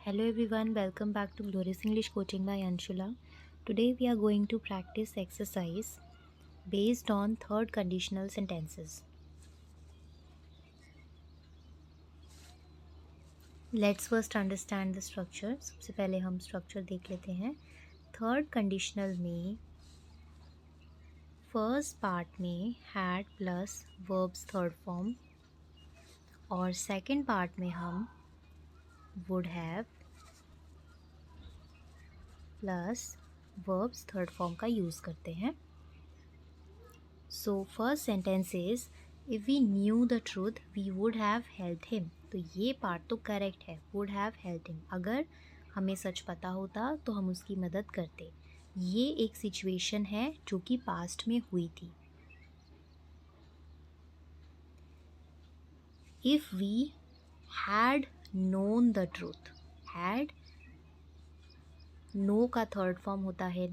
Hello everyone, welcome back to Glorious English Coaching by Anshula. Today we are going to practice exercise based on third conditional sentences. Let's first understand the structure. सबसे पहले हम structure देख लेते हैं. Third conditional में first part में had plus verbs third form और second part में हम would have plus verbs third form का यूज़ करते हैं. So first sentence is if we knew the truth we would have helped him. तो ये पार्ट तो करेक्ट है, वुड हैव हेल्प्ड हिम. अगर हमें सच पता होता तो हम उसकी मदद करते. ये एक सिचुएशन है जो कि पास्ट में हुई थी. If we had known the truth, had know का थर्ड फॉर्म होता है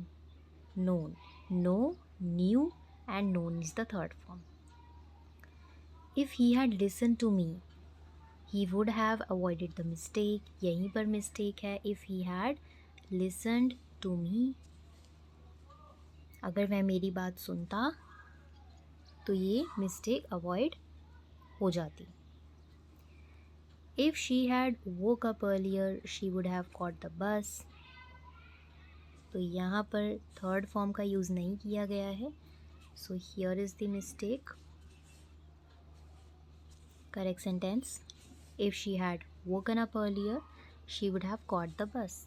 known. Know, knew and known is the third form. If he had listened to me, he would have avoided the mistake. यहीं पर mistake है. If he had listened to me, अगर वह मेरी बात सुनता तो ये mistake avoid हो जाती. If she had woke up earlier, she would have caught the bus. तो यहाँ पर थर्ड फॉर्म का यूज़ नहीं किया गया है. So here is the mistake. Correct sentence, if she had woken up earlier she would have caught the bus.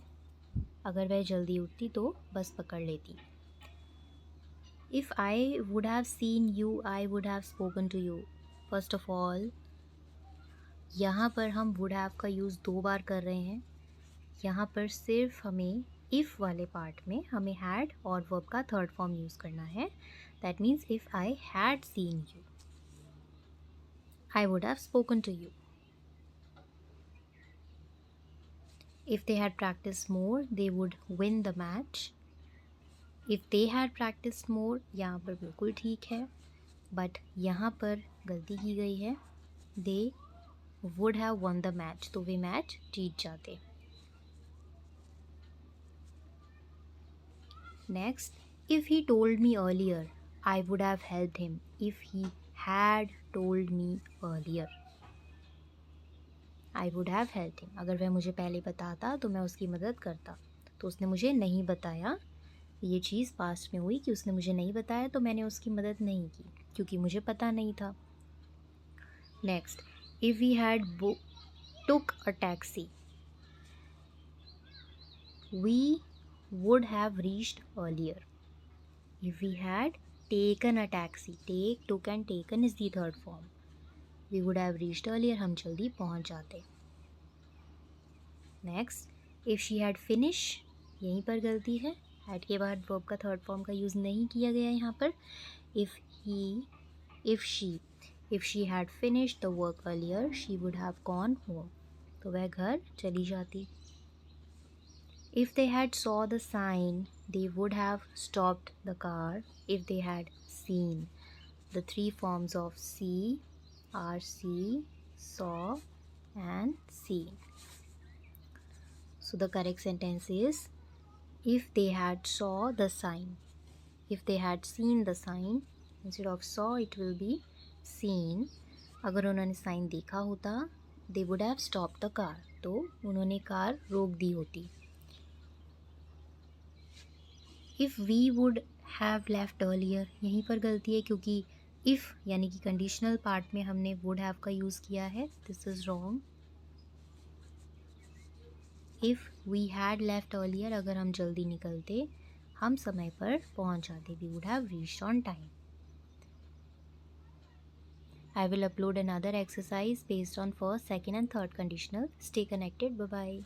अगर वह जल्दी उठती तो बस पकड़ लेती. If I would have seen you I would have spoken to you. First of all यहाँ पर हम वुड हैव का यूज़ 2 बार कर रहे हैं. यहाँ पर सिर्फ हमें इफ़ वाले पार्ट में हमें हैड और वर्ब का थर्ड फॉर्म यूज़ करना है. That means if I had seen you I would have spoken to you. If they had practice more they would win the match. If they had practice more यहाँ पर बिल्कुल ठीक है, but यहाँ पर गलती की गई है. They would have one the match, तो वे मैच जीत जाते. Next, if he told me earlier, I would have helped him. If he had told me earlier, I would have helped him. अगर वह मुझे पहले बताता तो मैं उसकी मदद करता. तो उसने मुझे नहीं बताया. ये चीज़ पास्ट में हुई कि उसने मुझे नहीं बताया तो मैंने उसकी मदद नहीं की क्योंकि मुझे पता नहीं था. Next, if we had took a taxi, we would have reached earlier. If we had taken a taxi, take, took and taken is the third form. We would have reached earlier, हम जल्दी पहुंच जाते. Next, if she had finished, यहीं पर गलती है. had के बाद verb का थर्ड फॉर्म का यूज़ नहीं किया गया यहाँ पर. If she had finished the work earlier, she would have gone home. तो वह घर चली जाती. If they had saw the sign, they would have stopped the car. If they had seen, the three forms of see are see, saw and seen. So the correct sentence is if they had saw the sign. If they had seen the sign, instead of saw it will be seen. अगर उन्होंने sign देखा होता they would have stopped the car. तो उन्होंने car रोक दी होती. If we would have left earlier, यहीं पर गलती है क्योंकि इफ़ यानी कि कंडीशनल पार्ट में हमने वुड हैव का यूज़ किया है. This is wrong. If we had left earlier, अगर हम जल्दी निकलते हम समय पर पहुंच जाते. We would have reached on time. I will upload another exercise based on first, second and third conditional. Stay connected. Bye bye.